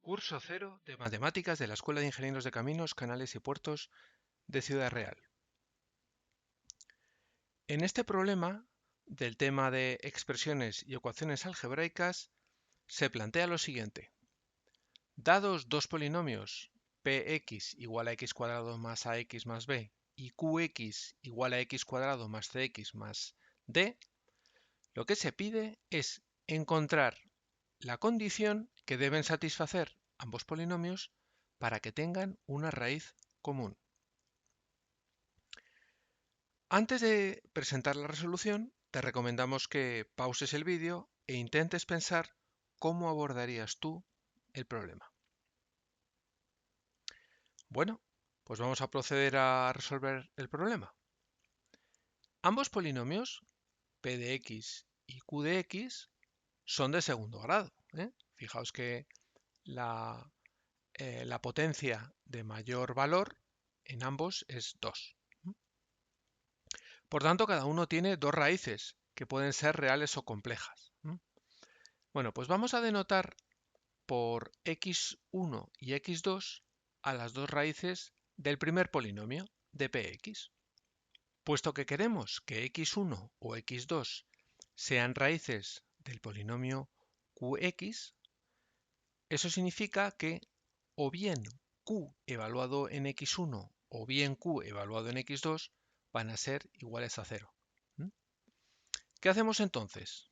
Curso cero de Matemáticas de la Escuela de Ingenieros de Caminos, Canales y Puertos de Ciudad Real. En este problema del tema de expresiones y ecuaciones algebraicas se plantea lo siguiente. Dados dos polinomios px igual a x cuadrado más ax más b y qx igual a x cuadrado más cx más d, lo que se pide es encontrar la condición que deben satisfacer ambos polinomios para que tengan una raíz común. Antes de presentar la resolución, te recomendamos que pauses el vídeo e intentes pensar cómo abordarías tú el problema. Bueno, pues vamos a proceder a resolver el problema. Ambos polinomios, p de x y q de x, son de segundo grado. Fijaos que la potencia de mayor valor en ambos es 2. Por tanto, cada uno tiene dos raíces, que pueden ser reales o complejas. Bueno, pues vamos a denotar por x1 y x2 a las dos raíces del primer polinomio de px. Puesto que queremos que x1 o x2 sean raíces del polinomio qx, eso significa que o bien q evaluado en x1 o bien q evaluado en x2 van a ser iguales a 0. ¿Qué hacemos entonces?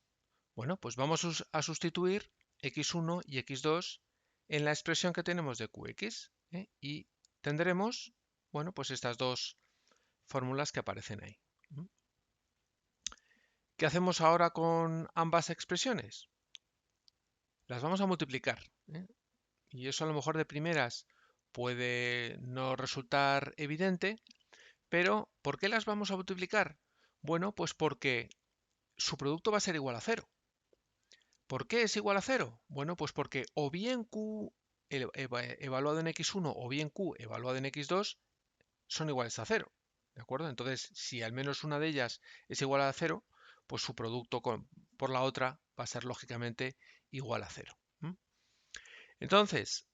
Bueno, pues vamos a sustituir x1 y x2 en la expresión que tenemos de qx, y tendremos, bueno, pues estas dos fórmulas que aparecen ahí. ¿Qué hacemos ahora con ambas expresiones? Las vamos a multiplicar, y eso a lo mejor de primeras puede no resultar evidente, pero ¿por qué las vamos a multiplicar? Bueno, pues porque su producto va a ser igual a 0. ¿Por qué es igual a 0? Bueno, pues porque o bien q evaluado en x1 o bien q evaluado en x2 son iguales a 0. ¿De acuerdo? Entonces, si al menos una de ellas es igual a 0, pues su producto por la otra va a ser lógicamente igual a 0. Entonces,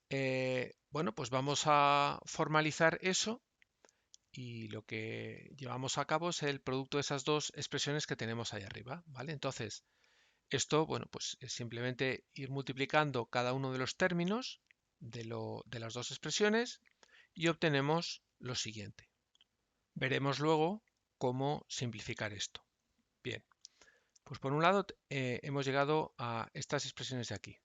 bueno, pues vamos a formalizar eso y lo que llevamos a cabo es el producto de esas dos expresiones que tenemos ahí arriba, ¿vale? Entonces, esto, bueno, pues es simplemente ir multiplicando cada uno de los términos de las dos expresiones y obtenemos lo siguiente. Veremos luego cómo simplificar esto. Bien, pues por un lado hemos llegado a estas expresiones de aquí.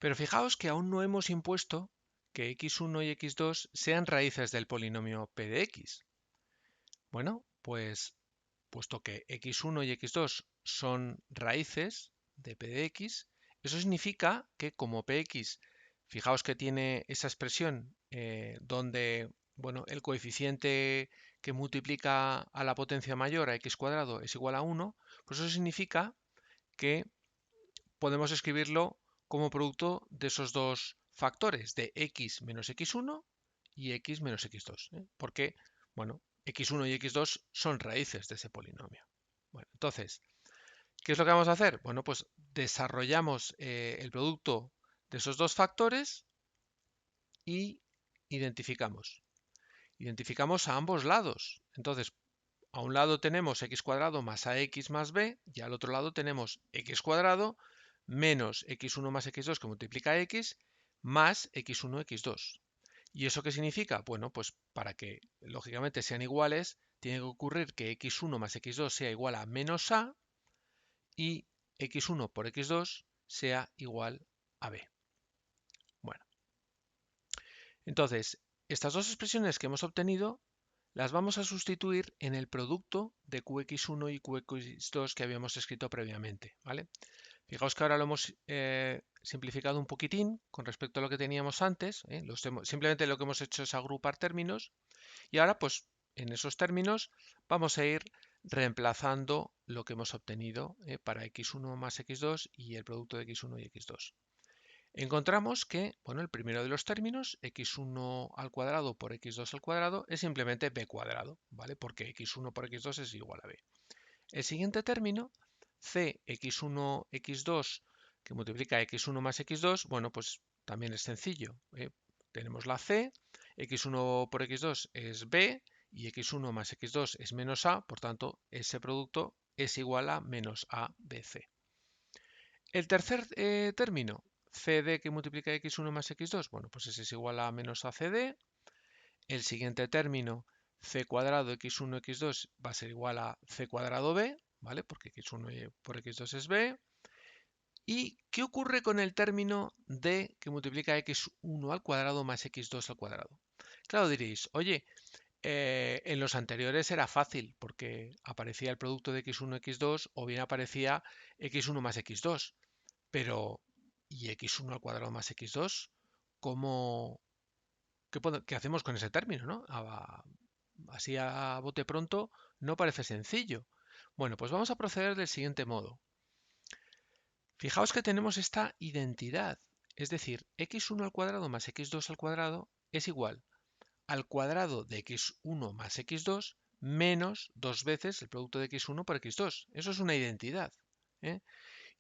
Pero fijaos que aún no hemos impuesto que x1 y x2 sean raíces del polinomio p de x. Bueno, pues puesto que x1 y x2 son raíces de p de x, eso significa que como px, fijaos que tiene esa expresión donde bueno, el coeficiente que multiplica a la potencia mayor a x cuadrado es igual a 1, pues eso significa que podemos escribirlo como producto de esos dos factores, de x menos x1 y x menos x2, porque, bueno, x1 y x2 son raíces de ese polinomio. Bueno, entonces, ¿qué es lo que vamos a hacer? Bueno, pues desarrollamos el producto de esos dos factores y identificamos. Identificamos a ambos lados. Entonces, a un lado tenemos x cuadrado más ax más b y al otro lado tenemos x cuadrado menos x1 más x2 que multiplica x más x1, x2. ¿Y eso qué significa? Bueno, pues para que lógicamente sean iguales, tiene que ocurrir que x1 más x2 sea igual a menos a y x1 por x2 sea igual a b. Bueno, entonces, estas dos expresiones que hemos obtenido las vamos a sustituir en el producto de qx1 y qx2 que habíamos escrito previamente, ¿vale? Fijaos que ahora lo hemos simplificado un poquitín con respecto a lo que teníamos antes. Simplemente lo que hemos hecho es agrupar términos y ahora pues en esos términos vamos a ir reemplazando lo que hemos obtenido para x1 más x2 y el producto de x1 y x2. Encontramos que, bueno, el primero de los términos, x1 al cuadrado por x2 al cuadrado, es simplemente b cuadrado, ¿vale? Porque x1 por x2 es igual a b. El siguiente término, c x1 x2, que multiplica x1 más x2, bueno, pues también es sencillo. Tenemos la c, x1 por x2 es b y x1 más x2 es menos a, por tanto, ese producto es igual a menos abc. El tercer término, cd que multiplica x1 más x2, bueno, pues ese es igual a menos acd. El siguiente término, c cuadrado x1 x2 va a ser igual a c cuadrado b, ¿vale? Porque x1 por x2 es b. ¿Y qué ocurre con el término d que multiplica x1 al cuadrado más x2 al cuadrado? Claro, diréis, oye, en los anteriores era fácil porque aparecía el producto de x1 x2 o bien aparecía x1 más x2. Pero, ¿y x1 al cuadrado más x2? ¿Cómo, qué hacemos con ese término, no? Así a bote pronto no parece sencillo. Bueno, pues vamos a proceder del siguiente modo. Fijaos que tenemos esta identidad, es decir, x1 al cuadrado más x2 al cuadrado es igual al cuadrado de x1 más x2 menos dos veces el producto de x1 por x2. Eso es una identidad, ¿eh?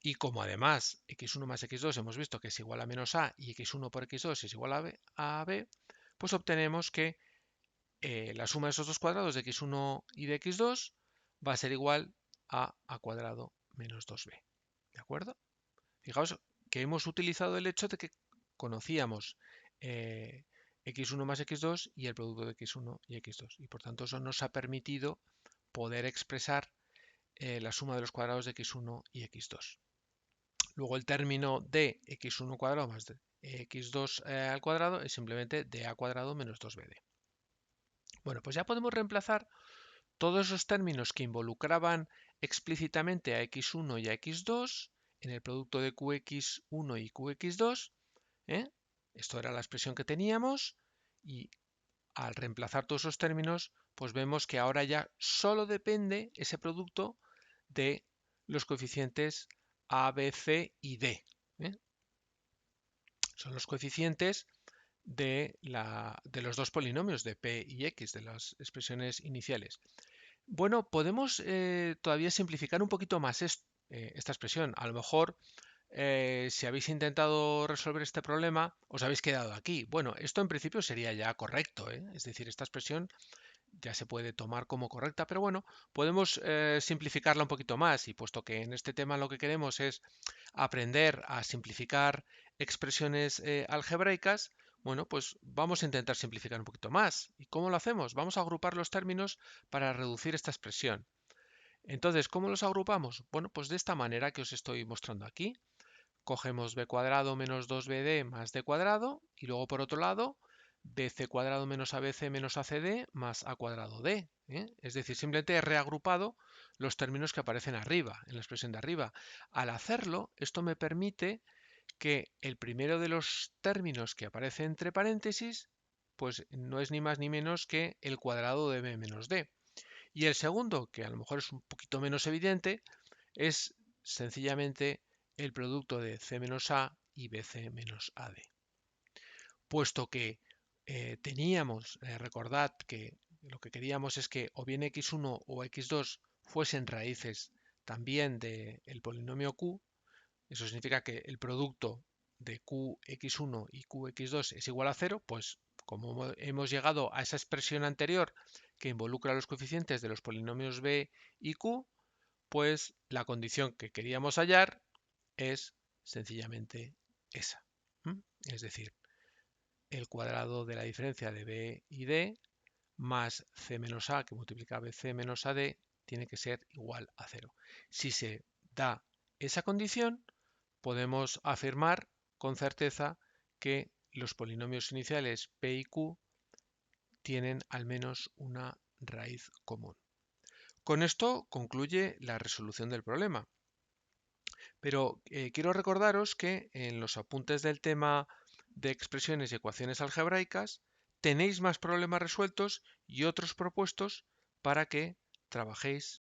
Y como además x1 más x2 hemos visto que es igual a menos a y x1 por x2 es igual a b, pues obtenemos que la suma de esos dos cuadrados de x1 y de x2 va a ser igual a cuadrado menos 2b. ¿De acuerdo? Fijaos que hemos utilizado el hecho de que conocíamos x1 más x2 y el producto de x1 y x2. Y por tanto eso nos ha permitido poder expresar la suma de los cuadrados de x1 y x2. Luego el término de x1 cuadrado más de x2 al cuadrado es simplemente da cuadrado menos 2bd. Bueno, pues ya podemos reemplazar todos esos términos que involucraban explícitamente a x1 y a x2 en el producto de qx1 y qx2. Esto era la expresión que teníamos y al reemplazar todos esos términos, pues vemos que ahora ya solo depende ese producto de los coeficientes a, b, c y d. Son los coeficientes de los dos polinomios de p y x, de las expresiones iniciales. Bueno, podemos todavía simplificar un poquito más esta expresión. A lo mejor, si habéis intentado resolver este problema, os habéis quedado aquí. Bueno, esto en principio sería ya correcto, ¿eh? Es decir, esta expresión ya se puede tomar como correcta, pero bueno, podemos simplificarla un poquito más y puesto que en este tema lo que queremos es aprender a simplificar expresiones algebraicas, bueno, pues vamos a intentar simplificar un poquito más. ¿Y cómo lo hacemos? Vamos a agrupar los términos para reducir esta expresión. Entonces, ¿cómo los agrupamos? Bueno, pues de esta manera que os estoy mostrando aquí. Cogemos b cuadrado menos 2bd más d cuadrado y luego por otro lado bc cuadrado menos abc menos acd más a cuadrado d. Es decir, simplemente he reagrupado los términos que aparecen arriba, en la expresión de arriba. Al hacerlo, esto me permite que el primero de los términos que aparece entre paréntesis, pues no es ni más ni menos que el cuadrado de b menos d. Y el segundo, que a lo mejor es un poquito menos evidente, es sencillamente el producto de c menos a y bc menos ad. Puesto que recordad que lo que queríamos es que o bien x1 o x2 fuesen raíces también del polinomio q, eso significa que el producto de qx1 y qx2 es igual a 0, pues como hemos llegado a esa expresión anterior que involucra los coeficientes de los polinomios b y q, pues la condición que queríamos hallar es sencillamente esa. Es decir, el cuadrado de la diferencia de b y d más c menos a que multiplica bc menos ad tiene que ser igual a 0. Si se da esa condición, podemos afirmar con certeza que los polinomios iniciales p y q tienen al menos una raíz común. Con esto concluye la resolución del problema. Pero quiero recordaros que en los apuntes del tema de expresiones y ecuaciones algebraicas tenéis más problemas resueltos y otros propuestos para que trabajéis